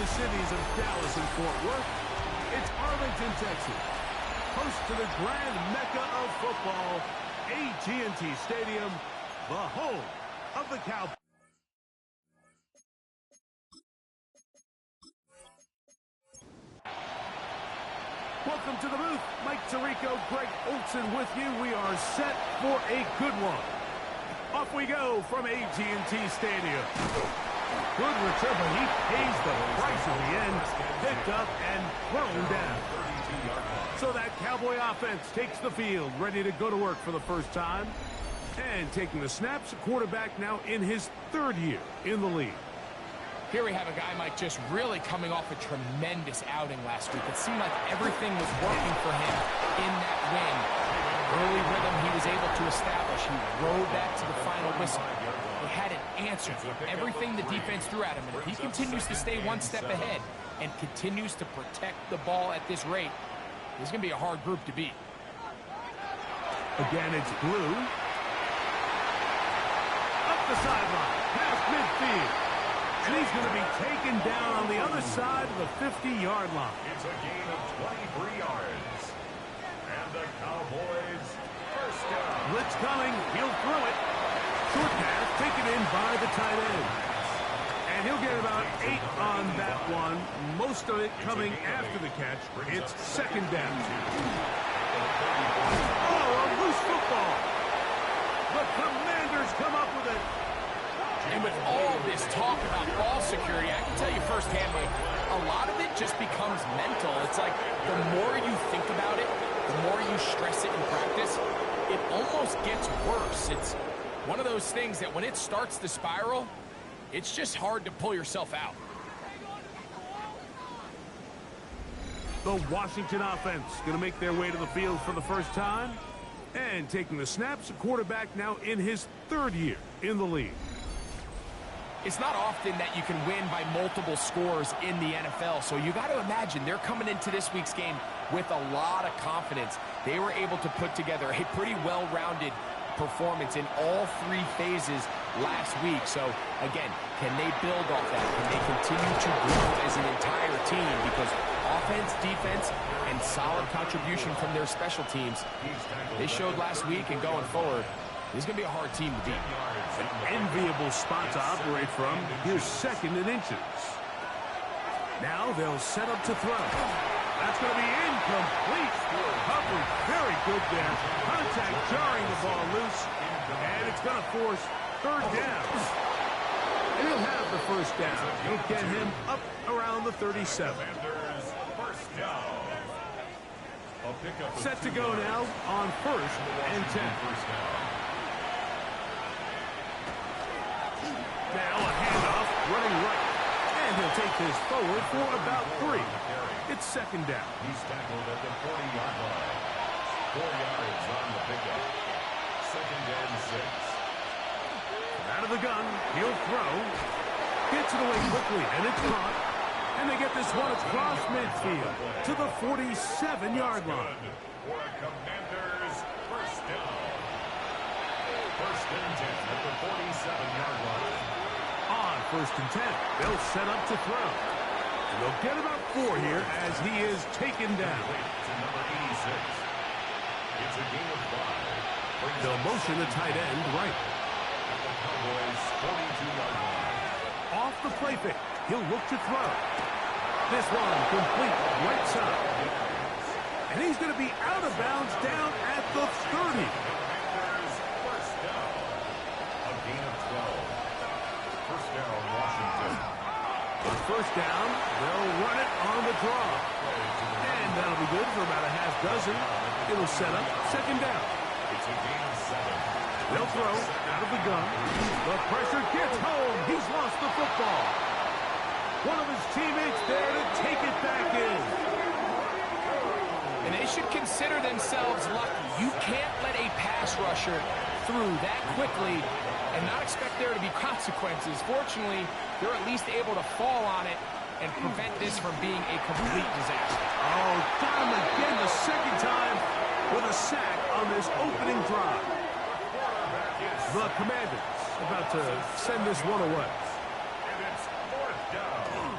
the cities of Dallas and Fort Worth, it's Arlington, Texas, host to the grand mecca of football, AT&T Stadium, the home of the Cowboys. Welcome to the booth. Mike Tirico, Greg Olson with you. We are set for a good one. Off we go from AT&T Stadium. Good return, but he pays the price in the end. Picked up and thrown down. So that Cowboy offense takes the field, ready to go to work for the first time. And taking the snaps, a quarterback now in his third year in the league. Here we have a guy, Mike, just really coming off a tremendous outing last week. It seemed like everything was working for him in that win. Early rhythm he was able to establish. He rode that to the final whistle. He had an answer for everything the defense threw at him. And if he continues to stay one step ahead and continues to protect the ball at this rate, this is going to be a hard group to beat. Again, it's Blue. Up the sideline, past midfield. And he's going to be taken down on the other side of the 50-yard line. It's a gain of 23 yards. And the Cowboys first down. Blitz coming. He'll throw it. Short pass taken in by the tight end. And he'll get about 8 on that one. Most of it coming after the catch. It's second down. Oh, a loose football. The Commanders come up with it. And with all this talk about ball security, I can tell you firsthand, Mike, a lot of it just becomes mental. It's like the more you think about it, the more you stress it in practice, it almost gets worse. It's one of those things that when it starts to spiral, it's just hard to pull yourself out. The Washington offense going to make their way to the field for the first time. And taking the snaps, a quarterback now in his third year in the league. It's not often that you can win by multiple scores in the NFL, so you got to imagine they're coming into this week's game with a lot of confidence. They were able to put together a pretty well-rounded performance in all 3 phases last week. So, again, can they build off that? Can they continue to grow as an entire team? Because offense, defense, and solid contribution from their special teams, they showed last week and going forward, this is going to be a hard team to beat. An enviable spot to operate from. Here's second and inches. Now they'll set up to throw. That's going to be incomplete. Coverage very good there. Contact jarring the ball loose. And it's going to force third down. And he'll have the first down. He'll get him up around the 37. Set to go now on first and 10. Now a handoff, running right. And he'll take this forward for about 3. It's second down. He's tackled at the 40-yard line. 4 yards on the pickup. Second and 6. Out of the gun, he'll throw. Gets it away quickly, and it's caught. And they get this one across midfield to the 47-yard line. For a Commanders first down. First and 10 at the 47-yard line. On first and 10, they'll set up to throw. And they'll get about 4 here as he is taken down. To number 86. It's a gain of 5. They'll motion the tight end right. At the Cowboys' 42-yard line. Off the play fake, he'll look to throw. This one complete right side. And he's going to be out of bounds down at the 30. Commanders first down. A gain of 12. First down, Washington. On first down, they'll run it on the draw. And that'll be good for about a half dozen. It'll set up second down. It's a gain of 7. They'll throw out of the gun. The pressure gets home. He's lost the football. One of his teammates there to take it back in. And they should consider themselves lucky. You can't let a pass rusher through that quickly and not expect there to be consequences. Fortunately, they're at least able to fall on it and prevent this from being a complete disaster. Oh, got him again the second time with a sack on this opening drive. The Commanders about to send this one away. And it's fourth down.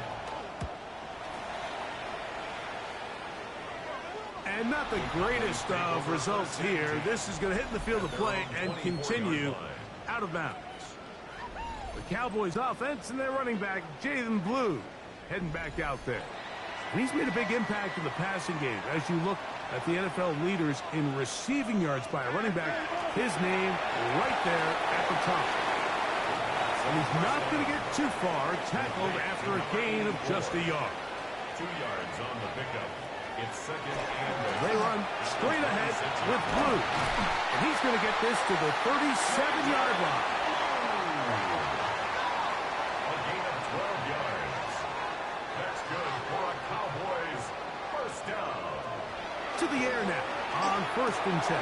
And not the greatest of results here. This is going to hit in the field of play and continue out of bounds. The Cowboys offense and their running back, Demboyz, heading back out there. And he's made a big impact in the passing game. As you look at the NFL leaders in receiving yards by a running back, his name right there at the top. And he's not going to get too far, tackled after a gain of just a yard. 2 yards on the pickup. It's second and they run straight ahead with Blue. And he's going to get this to the 37-yard line. a gain of 12 yards. That's good for a Cowboys first down. To the air now on 1st and 10.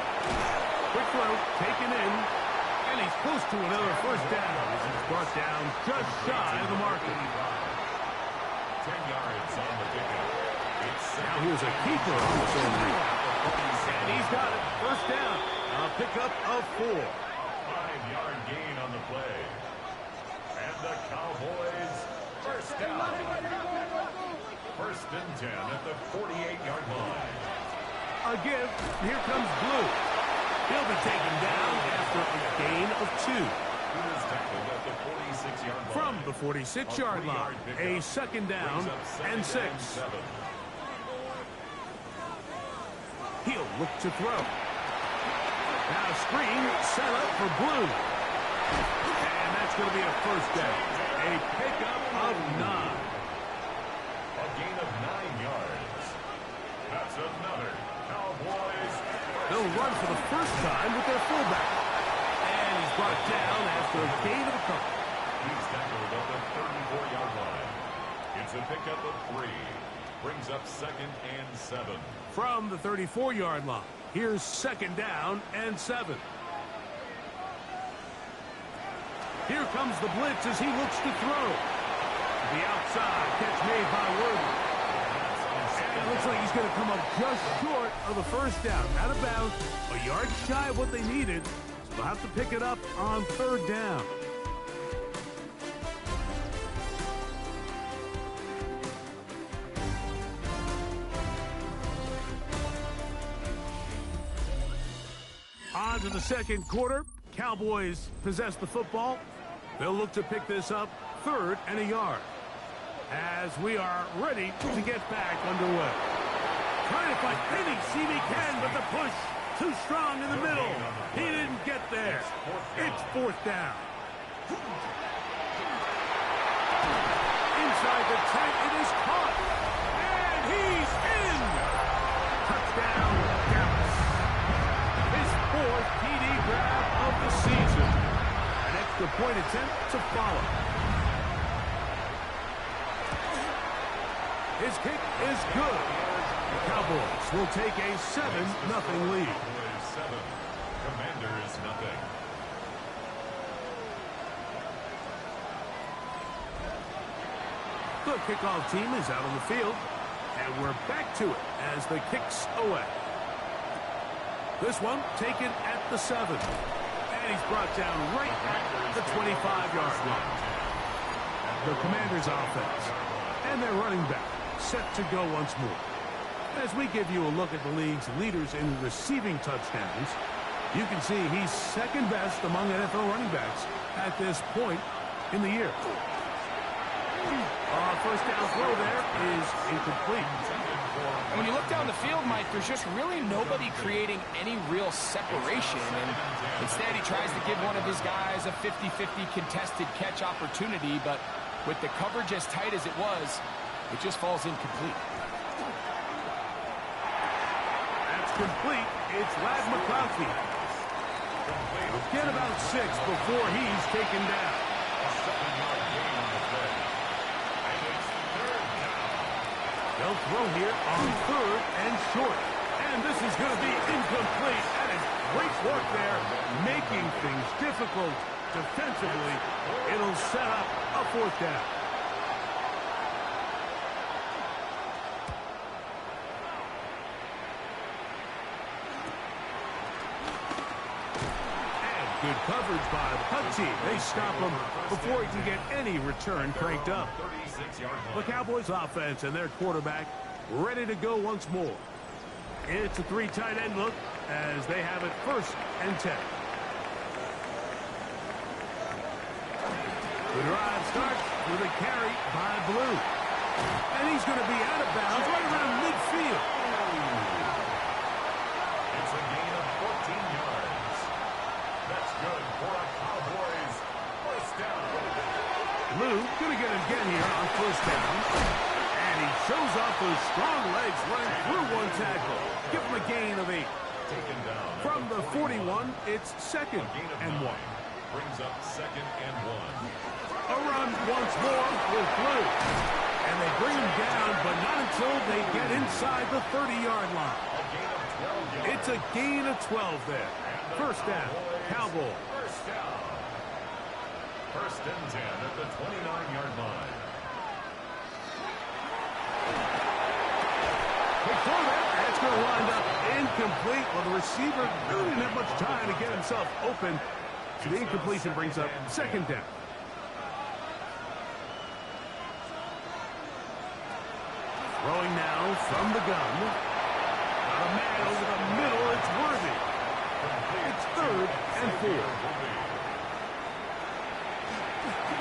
Quick throw taken in. And he's close to another first down as he's brought down just shy of the marker. 10 yards on the pickup. Now here's a keeper on the zone read. And he's got it. First down. A pickup of 4. 5-yard gain on the play. And the Cowboys first down. 1st and 10 at the 48-yard line. A give. Here comes Blue. He'll be taken down after a gain of 2. He was tackled at the 46-yard line. From the 46-yard line, a second down and 6. He'll look to throw. Now screen set up for Blue. And that's going to be a first down. A pickup of 9. A gain of 9 yards. That's another Cowboys. They'll run for the first time with their fullback. And he's brought down after a gain of a couple. He's tackled at the 34-yard line. It's a pickup of 3. Brings up 2nd and 7. From the 34-yard line, here's 2nd down and 7. Here comes the blitz as he looks to throw. The outside catch made by Worthy. And it looks like he's going to come up just short of the first down. Out of bounds, a yard shy of what they needed. So they'll have to pick it up on 3rd down. On to the 2nd quarter. Cowboys possess the football. They'll look to pick this up 3rd and a yard. As we are ready to get back underway. Trying to find any seam he can, but the push too strong in the middle. He didn't get there. It's 4th down. Inside the 10, it is caught. And he's in. Touchdown, Dallas. His 4th TD grab of the season. An extra point attempt to follow. His kick is good. The Cowboys will take a 7-0 lead. 7. Commanders nothing. The kickoff team is out on the field, and we're back to it as the kick's away. This one taken at the 7. And he's brought down right at the 25-yard line. The Commanders offense and their running back set to go once more. As we give you a look at the league's leaders in receiving touchdowns, you can see he's 2nd best among NFL running backs at this point in the year. First down throw there is incomplete. And when you look down the field, Mike, there's just really nobody creating any real separation. And instead, he tries to give one of his guys a 50-50 contested catch opportunity. But with the coverage as tight as it was, it just falls incomplete. That's complete. It's Lad McConkey. Get about 6 before he's taken down. They'll throw here on 3rd and short. And this is going to be incomplete. That is great work there, making things difficult defensively. It'll set up a 4th down. And good coverage by the punt team. They stop him before he can get any return cranked up. The Cowboys offense and their quarterback ready to go once more. It's a 3 tight end look as they have it 1st and 10. The drive starts with a carry by Blue. And he's going to be out of bounds right around midfield. It's a gain of 14 yards. That's good for a Cowboys 1st down. Blue going to get him again here on 1st down. And he shows off those strong legs running through 1 tackle. Give him a gain of 8. Taken down. From the 41, it's 2nd and 1. Brings up 2nd and 1. A run once more with Blue. And they bring him down, but not until they get inside the 30-yard line. A gain of 12 yards. It's a gain of 12 there. 1st down, Cowboys. 1st down. 1st and 10 at the 29-yard line. Before that, that's going to wind up incomplete. Well, the receiver really didn't have much time to get himself open. So the incompletion brings up 2nd down. Throwing now from the gun. Got a man over the middle. It's Worthy. It's 3rd and 4.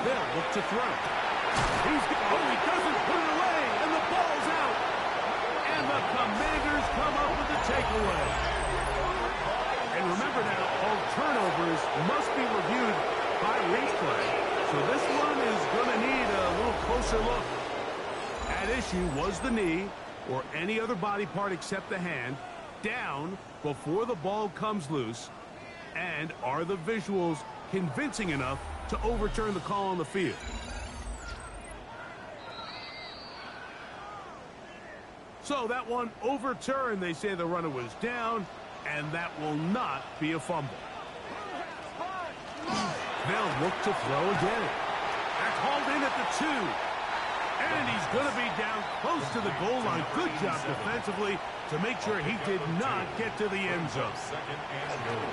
They'll look to throw. He doesn't put it away, and the ball's out. And the Commanders come up with the takeaway. And remember now, all turnovers must be reviewed by replay. So this one is going to need a little closer look. At issue was the knee, or any other body part except the hand, down before the ball comes loose. And are the visuals convincing enough to overturn the call on the field? So that one overturned. They say the runner was down, and that will not be a fumble. They'll look to throw again. That's hauled in at the 2. And he's going to be down close to the goal line. Good job defensively to make sure he did not get to the end zone. 2nd and goal.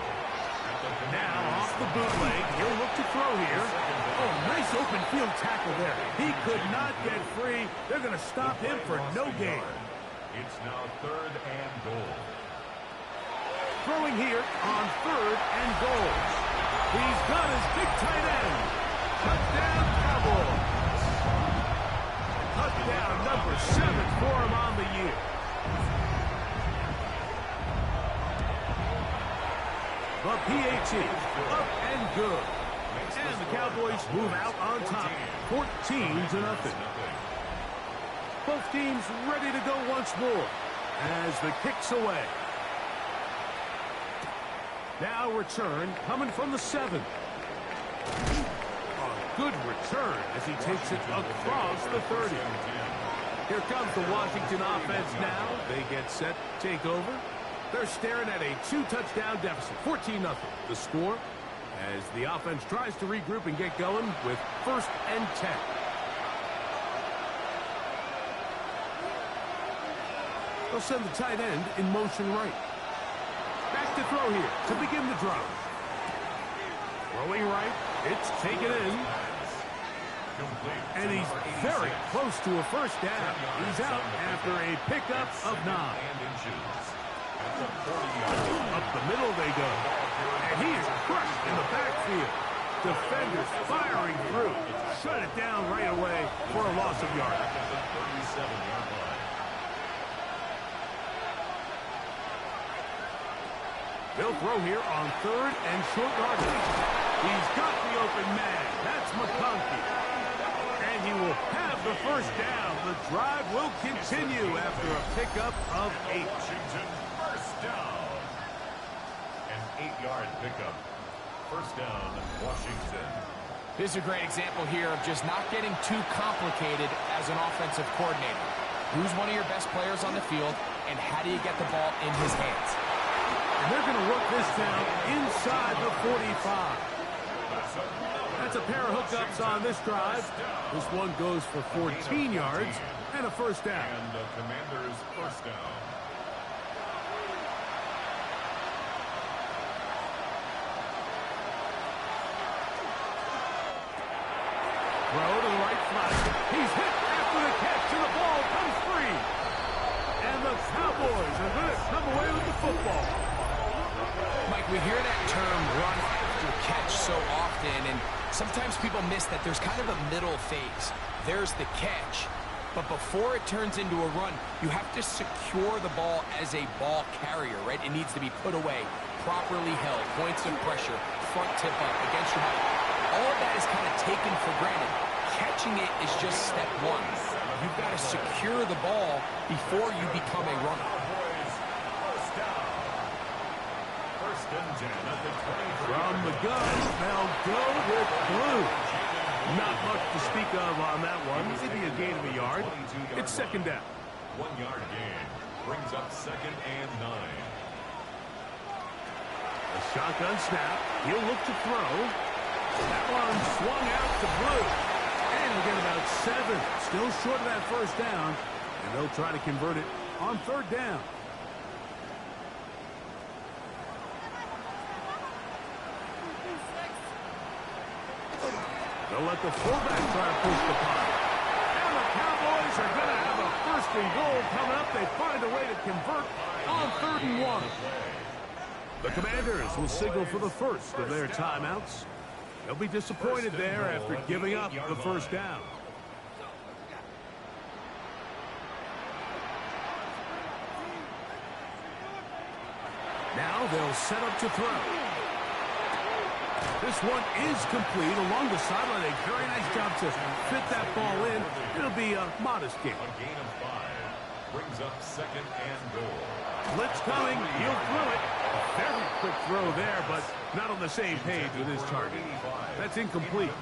Now off the bootleg, he'll look to throw here. Oh, nice open field tackle there. He could not get free. They're going to stop him for no gain. It's now 3rd and goal. Throwing here on 3rd and goal. He's got his big tight end. Touchdown, Cowboys. Touchdown number 7 for him on the year. The PAT up and good. And the Cowboys move out on top, 14-0. Both teams ready to go once more as the kick's away. Now return coming from the 7. A good return as he takes it across the 30. Here comes the Washington offense now. They get set to take over. They're staring at a 2-touchdown deficit, 14-0. The score as the offense tries to regroup and get going with 1st and 10. They'll send the tight end in motion right. Back to throw here to begin the drive. Throwing right, it's taken in. And he's very close to a 1st down. He's out after a pickup of 9. Up the middle they go. And he is crushed in the backfield. Defenders firing through. Shut it down right away for a loss of yardage. They'll throw here on 3rd and short yardage. He's got the open man. That's McConkey. And he will have the 1st down. The drive will continue after a pickup of 8. Washington 1st down. An 8-yard pickup. 1st down, Washington. This is a great example here of just not getting too complicated as an offensive coordinator. Who's one of your best players on the field, and how do you get the ball in his hands? And they're going to work this down inside the 45. That's a pair of hookups on this drive. This one goes for 14 yards and a 1st down. And the Commanders' 1st down. Throw to the right flank. He's hit after the catch, and the ball comes free. And the Cowboys are going to come away with the football. Mike, we hear that term run after catch so often, and sometimes people miss that there's kind of a middle phase. There's the catch, but before it turns into a run, you have to secure the ball as a ball carrier, right? It needs to be put away, properly held, points of pressure, front tip up against your body. All of that is kind of taken for granted. Catching it is just step one. You've got to secure the ball before you become a runner. From the gun, they'll go with blue. Not much to speak of on that one. Maybe a gain of a yard. It's second down. 1 yard gain brings up 2nd and 9. A shotgun snap. He'll look to throw. That one swung out to blue. And he'll get about 7. Still short of that first down. And they'll try to convert it on third down. They'll let the fullback try to push the punt. And the Cowboys are going to have a 1st and goal coming up. They find a way to convert on 3rd and 1. The Commanders will signal for the first of their timeouts. They'll be disappointed there after giving up the first down. Now they'll set up to throw. This one is complete along the sideline. A very nice job to fit that ball in. It'll be a modest gain. A gain of 5 brings up 2nd and goal. Blitz coming. He'll throw it. A very quick throw there, but not on the same page with his target. That's incomplete.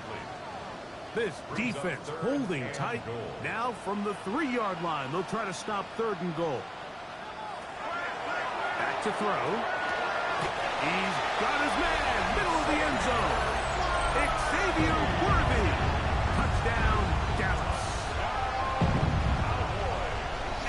This defense holding tight. Now from the 3-yard line, they'll try to stop 3rd and goal. Back to throw. He's got his man. Middle of the end zone. Xavier Worthy. Touchdown, Dallas.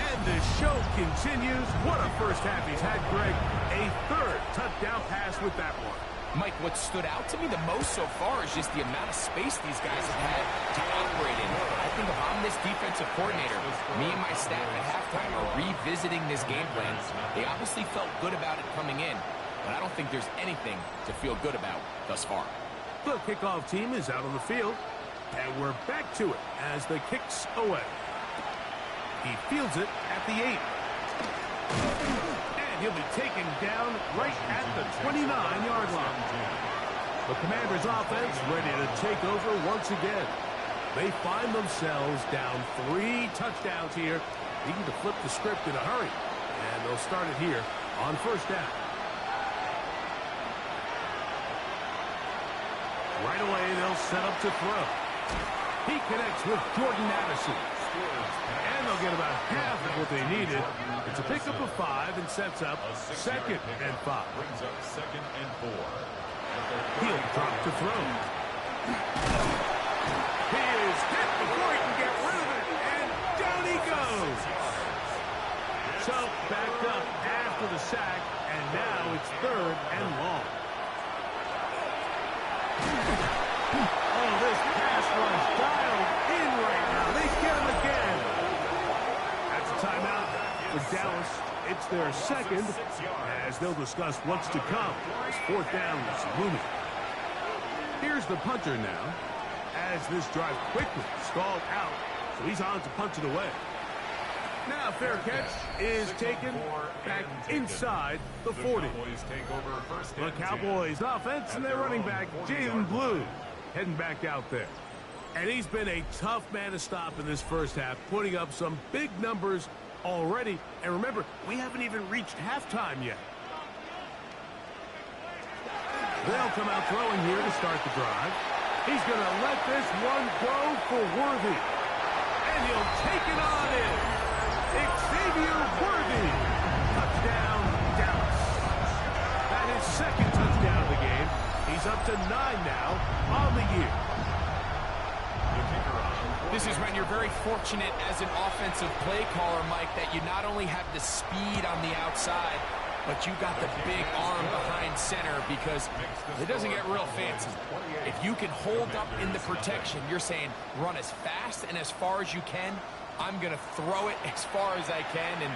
And the show continues. What a first half he's had, Greg. A 3rd touchdown pass with that one. Mike, what stood out to me the most so far is just the amount of space these guys have had to operate in. I think if I'm this defensive coordinator, me and my staff at halftime are revisiting this game plan. They obviously felt good about it coming in, but I don't think there's anything to feel good about thus far. The kickoff team is out on the field, and we're back to it as the kick's away. He fields it at the 8. And he'll be taken down right at the 29-yard line. The Commanders' offense ready to take over once again. They find themselves down 3 touchdowns here, needing to flip the script in a hurry. And they'll start it here on 1st down. Right away, they'll set up to throw. He connects with Jordan Addison. And they'll get about half of what they needed. It's a pickup of 5 and sets up 2nd and 5. Brings up 2nd and 4. He'll drop to throw. He is hit before he can get rid of it. And down he goes. So backed up after the sack. And now it's 3rd and long. Oh, this pass rush dialed in right now. They get him again. That's a timeout for Dallas. It's their 2nd, as they'll discuss what's to come as 4th down is looming. Here's the punter now, as this drive quickly stalled out, so he's on to punch it away. Now fair catch is taken back inside the 40. The Cowboys offense and their running back, Jaden Blue, heading back out there. And he's been a tough man to stop in this first half, putting up some big numbers already. And remember, we haven't even reached halftime yet. They'll come out throwing here to start the drive. He's going to let this one go for Worthy. And he'll take it on in. Xavier Worthy. Touchdown, Dallas. That is 2nd touchdown of the game. He's up to 9 now on the year. This is when you're very fortunate as an offensive play caller, Mike, that you not only have the speed on the outside, but you got the big arm behind center, because it doesn't get real fancy. If you can hold up in the protection, you're saying run as fast and as far as you can. I'm going to throw it as far as I can, and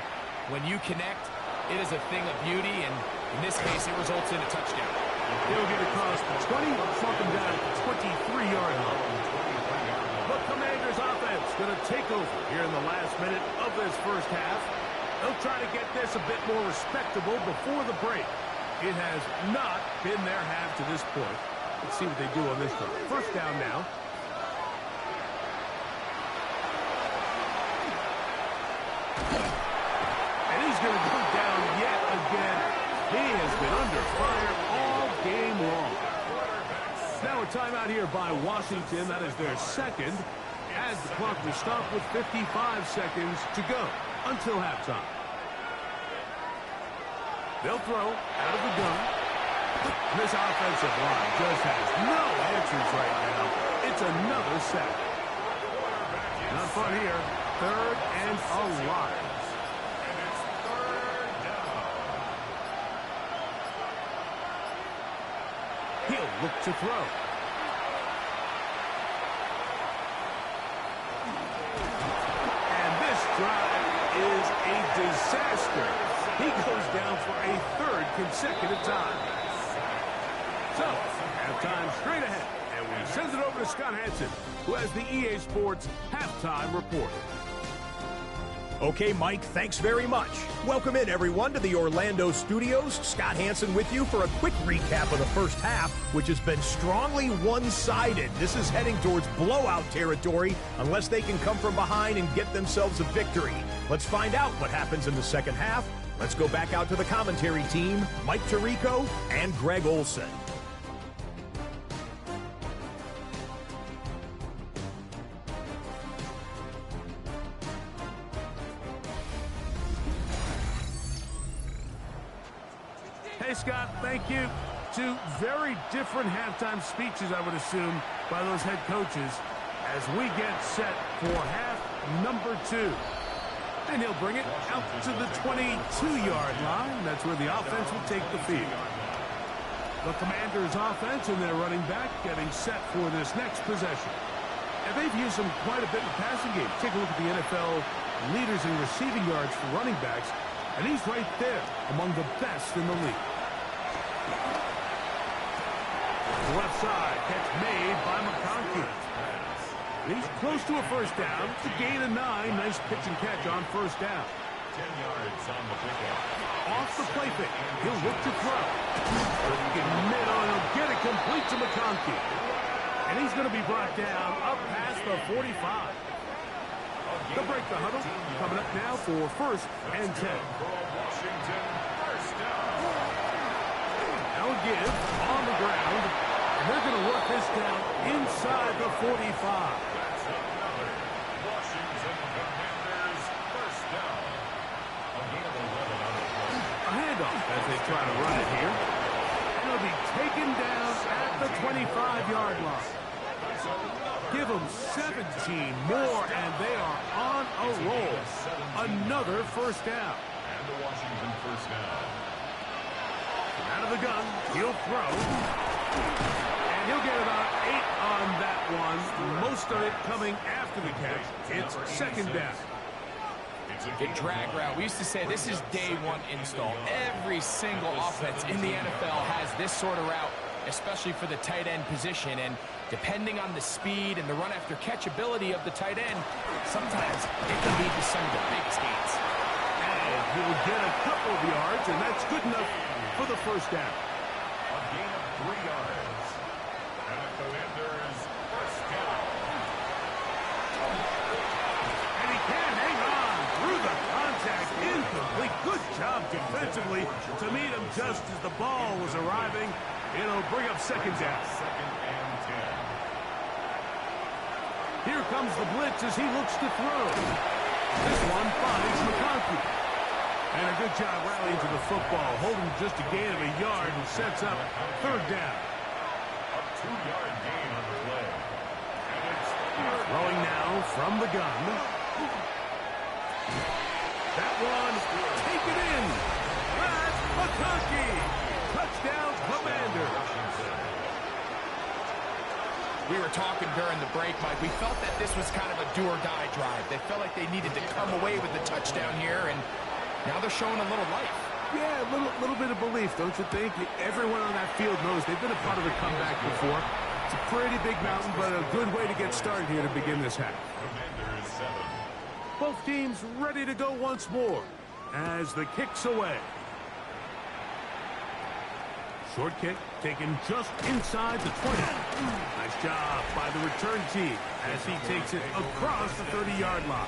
When you connect, it is a thing of beauty, and in this case, it results in a touchdown. He'll get across the 20, mark him down at the 23-yard line. The Commanders' offense going to take over here in the last minute of this first half. They'll try to get this a bit more respectable before the break. It has not been their half to this point. Let's see what they do on this one. First down now. And he's going to go down yet again. He has been under fire all game long. Now a timeout here by Washington. That is their second, as the clock will stop with 55 seconds to go until halftime. They'll throw out of the gun. This offensive line just has no answers right now. It's another sack. Not fun here. Third and a lot. And it's third down. He'll look to throw. And this drive is a disaster. He goes down for a third consecutive time. So, halftime straight ahead. And we send it over to Scott Hansen, who has the EA Sports halftime report. Okay, Mike, thanks very much. Welcome in, everyone, to the Orlando studios. Scott Hansen with you for a quick recap of the first half, which has been strongly one-sided. This is heading towards blowout territory unless they can come from behind and get themselves a victory. Let's find out what happens in the second half. Let's go back out to the commentary team, Mike Tirico and Greg Olson. Hey, Scott, thank you. Two very different halftime speeches, I would assume, by those head coaches as we get set for half number 2. And he'll bring it out to the 22-yard line. That's where the offense will take the field. The Commanders' offense and their running back getting set for this next possession. And they've used him quite a bit in the passing game. Take a look at the NFL leaders in receiving yards for running backs, and he's right there among the best in the league. The left side, catch made by McConkey. He's close to a first down. It's a gain of 9. Nice pitch and catch on first down. 10 yards on the pickup. Off the play fake. He'll look to throw. Looking middle, and he'll get it complete to McConkey. And he's going to be brought down up past the 45. They'll break the huddle. Coming up now for first and 10. Washington, first down. Now a give on the ground. And they're going to work this down inside the 45. That's another Washington Commanders first down. A gain of 11 on the play. A handoff as they try to run it here. And it'll be taken down at the 25-yard line. Give them 17 more, and they are on a roll. Another first down. And the Washington first down. Out of the gun, he'll throw. And he'll get about 8 on that one. Most of it coming after the catch. It's second down. The drag route. We used to say this is day one install. Every single offense in the NFL has this sort of route, especially for the tight end position. And depending on the speed and the run after catch ability of the tight end, sometimes it can lead to some of the biggest gains. And he'll get a couple of yards, and that's good enough for the first down. A gain of 3 yards. And the Commanders first down. And he can hang on through the contact. Incomplete. Good job defensively to meet him just as the ball was arriving. It'll bring up second down. Second and 10. Here comes the blitz as he looks to throw. This one finds McConkey. And a good job rallying to the football, holding just a gain of a yard and sets up third down. A 2-yard gain on the play. And it's third. Throwing now from the gun. That one taken in. That's McConkey. Touchdown, Commanders. We were talking during the break, Mike. We felt that this was kind of a do-or-die drive. They felt like they needed to come away with the touchdown here, and Now they're showing a little life. Yeah, a little bit of belief, don't you think? Everyone on that field knows they've been a part of the comeback before. It's a pretty big mountain, but a good way to get started here to begin this half. Commanders 7. Both teams ready to go once more as the kick's away. Short kick taken just inside the 20. Nice job by the return team as he takes it across the 30-yard line.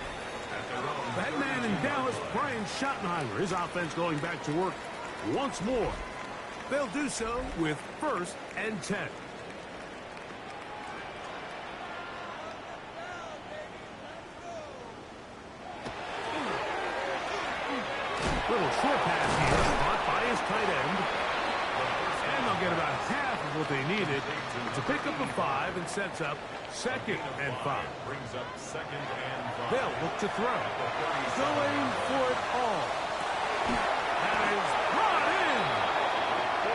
That man in Dallas, Brian Schottenheimer, his offense going back to work once more. They'll do so with 1st and 10. Little short pass here, caught by his tight end. And they'll get about half of what they needed to pick up a 5 and sets up 2nd and 5. Brings up 2nd and 5. They'll look to throw. Going for it all. That is brought in.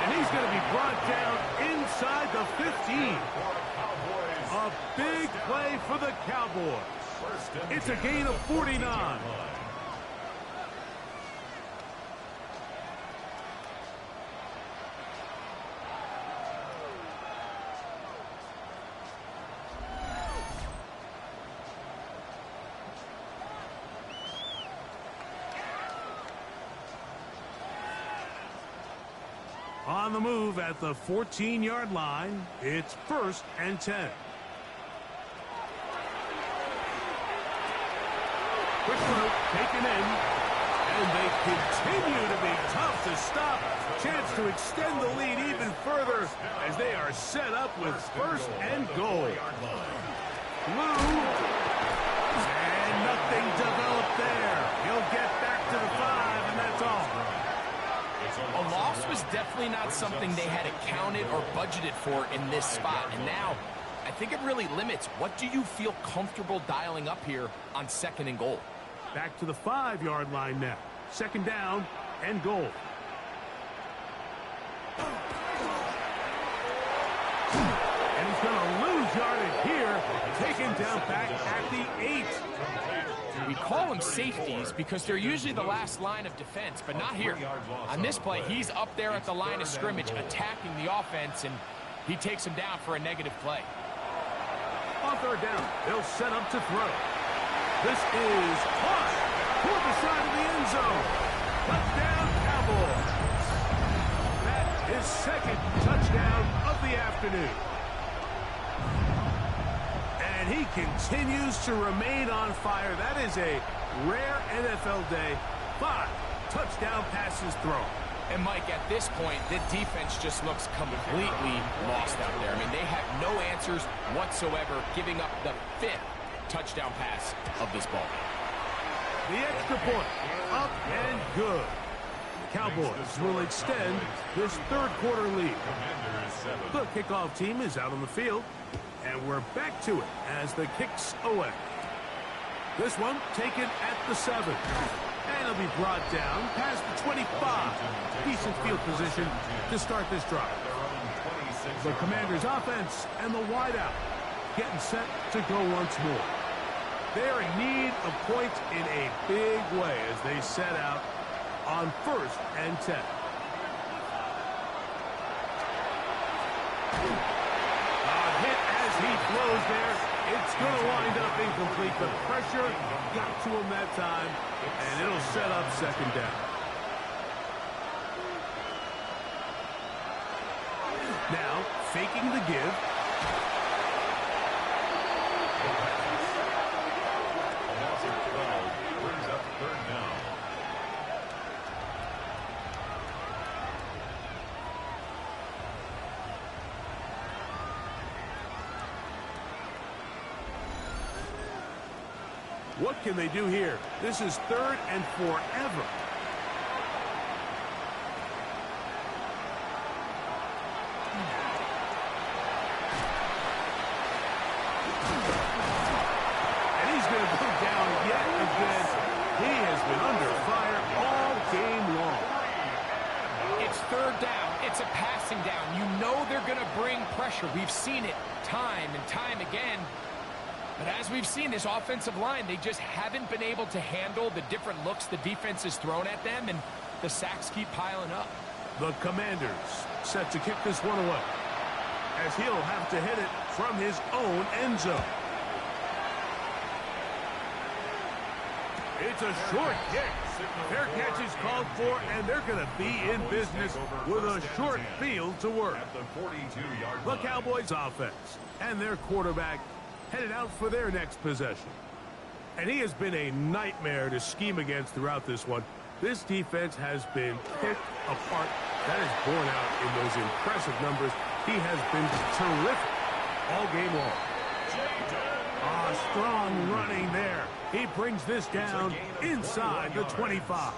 And he's going to be brought down inside the 15. A big play for the Cowboys. It's a gain of 49. On the move at the 14-yard line, it's 1st and 10. Quick route taken in, and they continue to be tough to stop. Chance to extend the lead even further as they are set up with 1st and goal. Blue, and nothing developed there. He'll get back to the 5, and that's all. A loss was definitely not something they had accounted or budgeted for in this spot. And now, I think it really limits. What do you feel comfortable dialing up here on 2nd and goal? Back to the 5-yard line now. 2nd down and goal. And he's going to lose yardage here. Taken down back at the 8. We call them safeties because they're usually the last line of defense, but not here. On this play, he's up there at the line of scrimmage attacking the offense, and he takes him down for a negative play. On 3rd down, they'll set up to throw. This is caught toward the side of the end zone. Touchdown, Cowboys. That is 2nd touchdown of the afternoon. And he continues to remain on fire. That is a rare NFL day. 5 touchdown passes thrown. And, Mike, at this point, the defense just looks completely lost out there. I mean, they have no answers whatsoever, giving up the 5th touchdown pass of this ball. The extra point, up and good. The Cowboys will extend this 3rd quarter lead. The kickoff team is out on the field. And we're back to it as the kick's away. This one taken at the 7. And it'll be brought down past the 25. Decent field position to start this drive. The Commanders' offense and the wideout getting set to go once more. They're in need of points in a big way as they set out on 1st and 10. He flows there. It's going to wind up incomplete, but pressure got to him that time, and it'll set up 2nd down. Now, faking the give. Brings up 3rd down. What can they do here? This is 3rd and forever. And he's going to go down yet again. He has been under fire all game long. It's 3rd down. It's a passing down. You know they're going to bring pressure. We've seen it time and time again. But as we've seen, this offensive line, they just haven't been able to handle the different looks the defense has thrown at them, and the sacks keep piling up. The Commanders set to kick this one away, as he'll have to hit it from his own end zone. It's a short kick. Fair catch is called for, and they're going to be in business with a short field to work. The Cowboys offense and their quarterback headed out for their next possession. And he has been a nightmare to scheme against throughout this one. This defense has been picked apart. That is borne out in those impressive numbers. He has been terrific all game long. Strong running there. He brings this down inside the 25.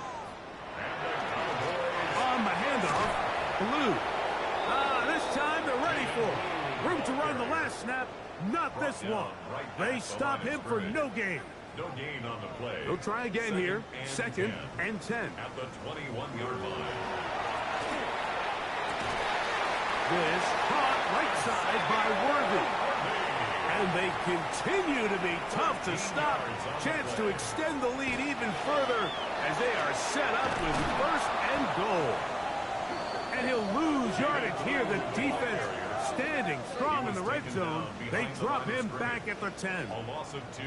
On the handoff, Blue. This time they're ready for it. Room to run the last snap. Not this one. They stop him for no gain. No gain on the play. They'll try again here. Second and 10. At the 21-yard line. This caught right side by Worthy. And they continue to be tough to stop. Chance to extend the lead even further as they are set up with first and goal. And he'll lose yardage here. The defense standing strong in the red zone. They drop him back at the 10. A loss of 2.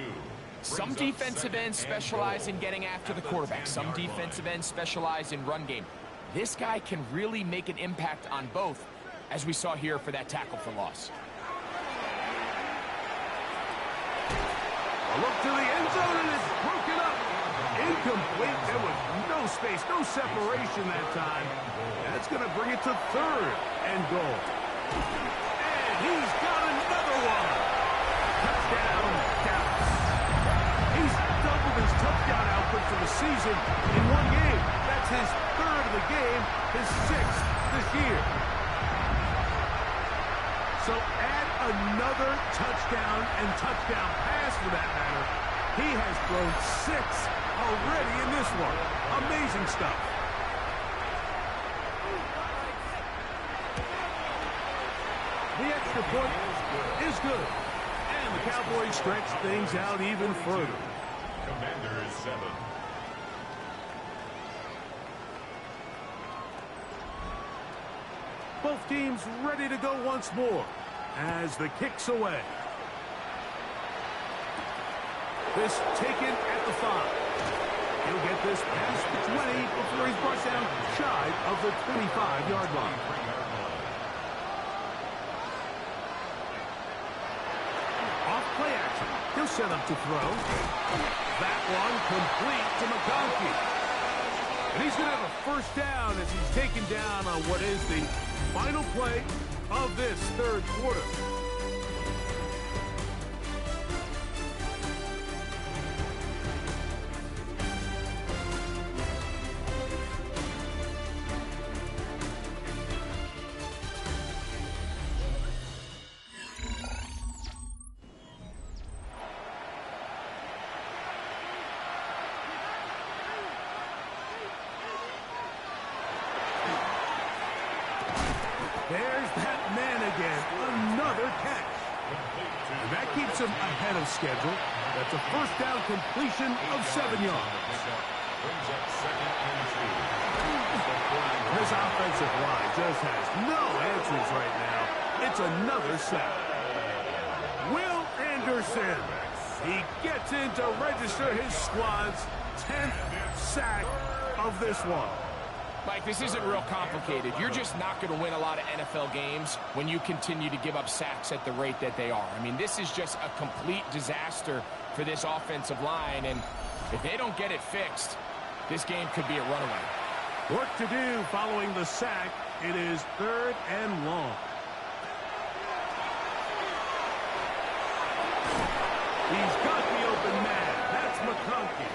Some defensive ends specialize in getting after the quarterback. Some defensive ends specialize in run game. This guy can really make an impact on both, as we saw here for that tackle for loss. A look to the end zone, and it's broken up. Incomplete. There was no space, no separation that time. That's going to bring it to third and goal. And he's got another one. Touchdown, Dallas. He's doubled his touchdown output for the season in one game. That's his third of the game, his sixth this year. So add another touchdown and touchdown pass for that matter. He has thrown 6 already in this one. Amazing stuff. The extra point is good. And the Cowboys stretch things out even further. Commanders 7. Both teams ready to go once more as the kick's away. This taken at the 5. He'll get this past the 20 before he's brought down shy of the 25-yard line. Off play action. He'll set up to throw. That one complete to McConkey. And he's going to have a first down as he's taken down on what is the final play of this third quarter. There's that man again. Another catch. And that keeps him ahead of schedule. That's a first down completion of 7 yards. This offensive line just has no answers right now. It's another sack. Will Anderson. He gets in to register his squad's 10th sack of this one. Mike, this isn't real complicated. You're just not going to win a lot of NFL games when you continue to give up sacks at the rate that they are. I mean, this is just a complete disaster for this offensive line, and if they don't get it fixed, this game could be a runaway. Work to do following the sack. It is third and long. He's got the open man. That's McConkey.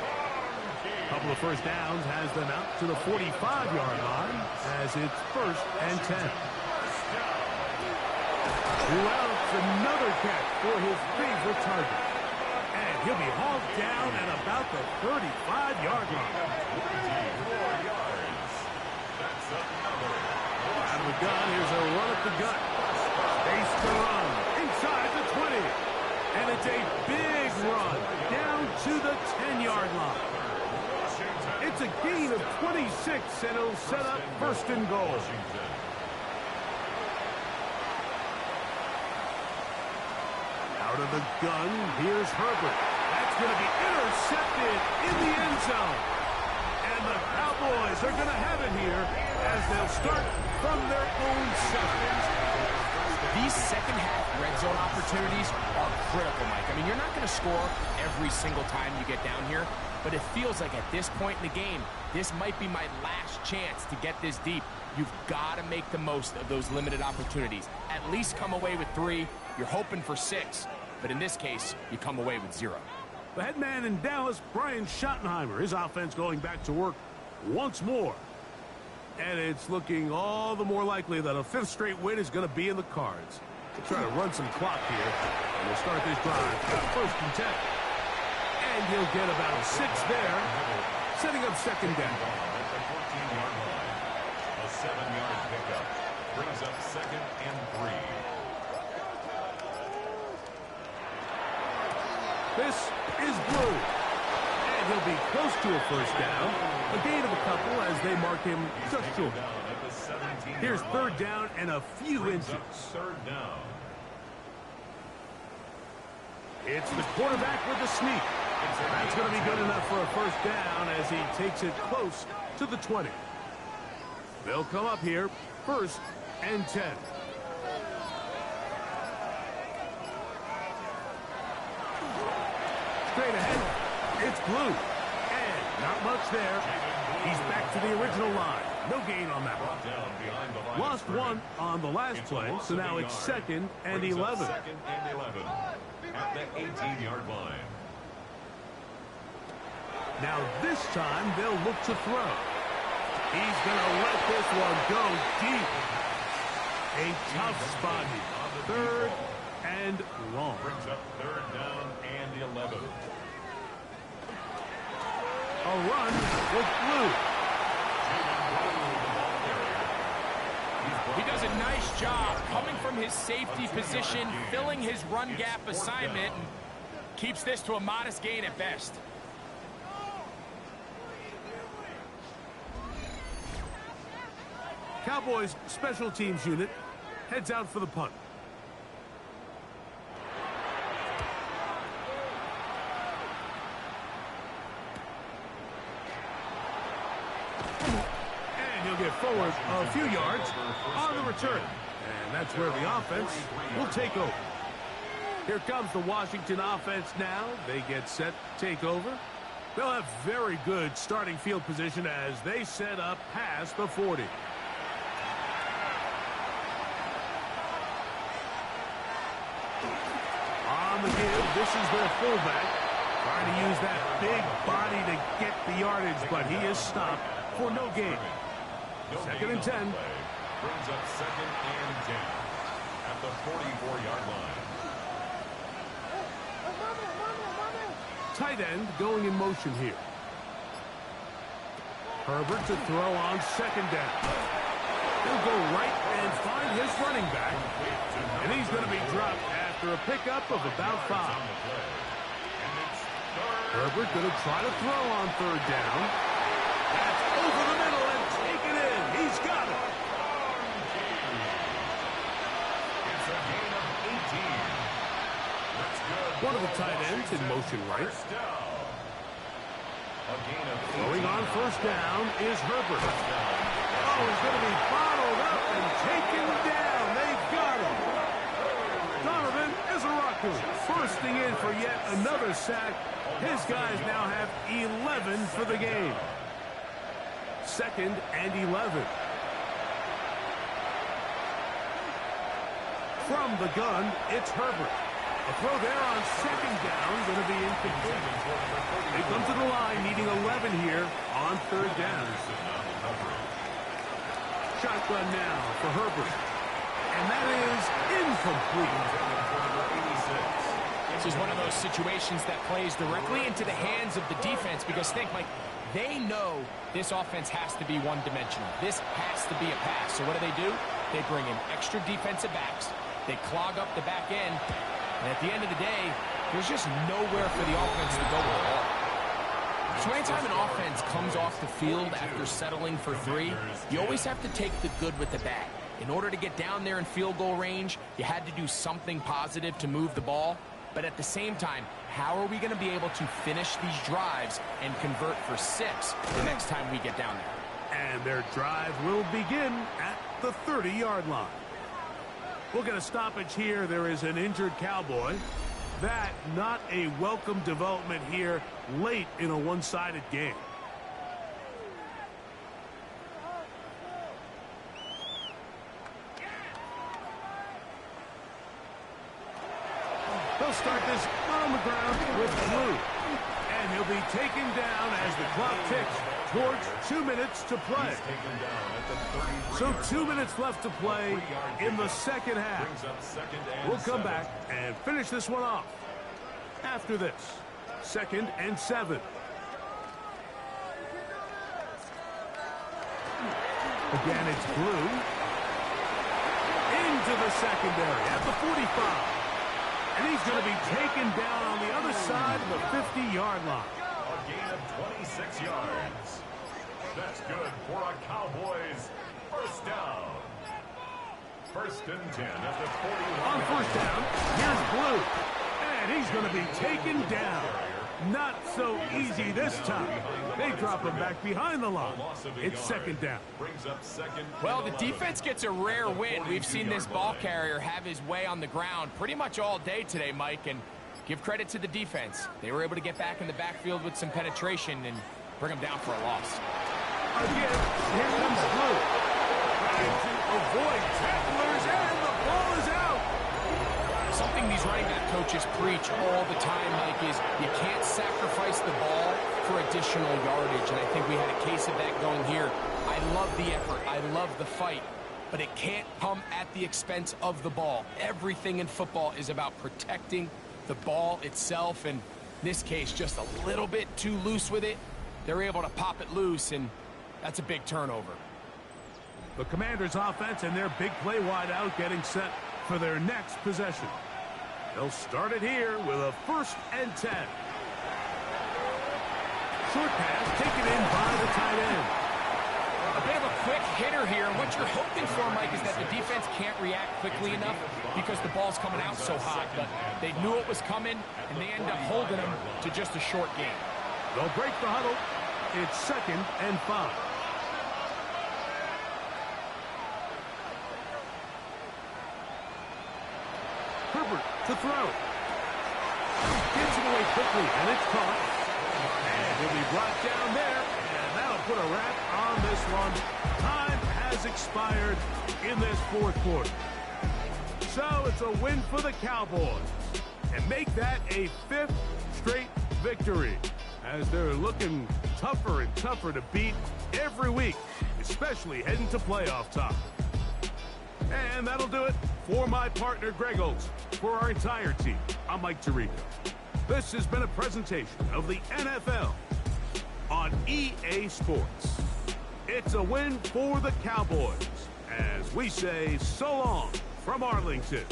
Couple of first downs has them out to the 45-yard line as it's first and 10. Wells, another catch for his favorite target. And he'll be hauled down at about the 35-yard line. Out of the gun, here's a run at the gut. Space to run inside the 20. And a It's a big run down to the 10-yard line. It's a gain of 26, and it'll set up first and goal. Out of the gun, here's Herbert. That's going to be intercepted in the end zone. And the Cowboys are going to have it here as they'll start from their own 7. These second-half red zone opportunities are critical, Mike. I mean, you're not going to score every single time you get down here, but it feels like at this point in the game, this might be my last chance to get this deep. You've got to make the most of those limited opportunities. At least come away with 3. You're hoping for 6, but in this case, you come away with 0. The head man in Dallas, Brian Schottenheimer, his offense going back to work once more. And it's looking all the more likely that a 5th straight win is going to be in the cards. They'll try to run some clock here, and they'll start this drive first and 10. And he'll get about 6 there, setting up second down. At the 14-yard line, a 7-yard pickup brings up second and 3. This is Blue. And he'll be close to a first down. A gain of a couple as they mark him just short. Here's third down and a few inches. Third down. It's the quarterback with the sneak. That's going to be good enough for a first down as he takes it close to the 20. They'll come up here, first and 10. Straight ahead, it's Blue. And not much there. He's back to the original line. No gain on that one. Lost 1 on the last play, so now it's second and 11. Second and 11 at the 18-yard line. Now this time they'll look to throw. He's going to let this one go deep. A tough spot here. Third and long. Brings up third down and 11. A run with Blue. He does a nice job coming from his safety position, filling his run gap assignment, and keeps this to a modest gain at best. Cowboys special teams unit heads out for the punt. And he'll get forward a few yards on the return. And that's where the offense will take over. Here comes the Washington offense now. They get set to take over. They'll have very good starting field position as they set up past the 40. On the give, this is their fullback. Trying to use that big body to get the yardage, but he is stopped for no gain. Second and 10. Brings up second and 10 at the 44-yard line. Tight end going in motion here. Herbert to throw on second down. He'll go right and find his running back. And he's going to be dropped after a pickup of about 5. Herbert going to try to throw on third down. That's over the middle and taken in. He's got it. It's a gain of 18. That's good. One of the tight ends in motion right. First down. A gain of 18. Going on first down is Herbert. Oh, he's going to be bottled up and taken down. They've got him. Donovan Izaraku bursting in for yet another sack. His guys now have 11 for the game. Second and 11. From the gun, it's Herbert. A throw there on second down, going to be incomplete. They come to the line, needing 11 here on third down. Shotgun now for Herbert. And that is incomplete. This is one of those situations that plays directly into the hands of the defense because think, Mike, they know this offense has to be one-dimensional. This has to be a pass. So what do? They bring in extra defensive backs. They clog up the back end. And at the end of the day, there's just nowhere for the offense to go with the ball. So anytime an offense comes off the field after settling for 3, you always have to take the good with the bad. In order to get down there in field goal range, you had to do something positive to move the ball. But at the same time, how are we going to be able to finish these drives and convert for 6 the next time we get down there? And their drive will begin at the 30-yard line. We'll get a stoppage here. There is an injured Cowboy. That not a welcome development here late in a one-sided game. They'll start this on the ground with Blue. And he'll be taken down as the clock ticks towards 2 minutes to play. So 2 minutes left to play in the second half. We'll come back and finish this one off. After this, 2nd and 7. Again, it's Blue. Into the secondary at the 45. And he's going to be taken down on the other side of the 50-yard line. A gain of 26 yards. That's good for a Cowboys first down. 1st and 10 at the 41. On first down, here's Blue. And he's going to be taken down. Not so easy this time. They drop him back behind the line. It's 2nd down. Well, the defense gets a rare win. We've seen this ball carrier have his way on the ground pretty much all day today, Mike, and give credit to the defense. They were able to get back in the backfield with some penetration and bring them down for a loss. Again, here comes Blue. Trying to avoid tacklers, and the ball is out. Something these running back coaches preach all the time, Mike, is you can't sacrifice the ball for additional yardage, and I think we had a case of that going here. I love the effort. I love the fight, but it can't come at the expense of the ball. Everything in football is about protecting the ball itself, and in this case, just a little bit too loose with it. They're able to pop it loose, and that's a big turnover. The Commanders' offense and their big play wide out getting set for their next possession. They'll start it here with a 1st and 10. Short pass taken in by the tight end. A bit of a quick hitter here, and what you're hoping for, Mike, is that the defense can't react quickly enough because the ball's coming out so hot, but they knew it was coming, and they end up holding them to just a short game. They'll break the huddle. It's 2nd and 5. Herbert to throw. Gets it away quickly, and it's caught. And he'll be brought down there, and that'll put a wrap on this one. Time has expired in this 4th quarter. So it's a win for the Cowboys, and make that a 5th straight victory, as they're looking tougher and tougher to beat every week, especially heading to playoff time. And that'll do it for my partner, Greg Olson. For our entire team, I'm Mike Tirico. This has been a presentation of the NFL on EA Sports. It's a win for the Cowboys, as we say so long from Arlington.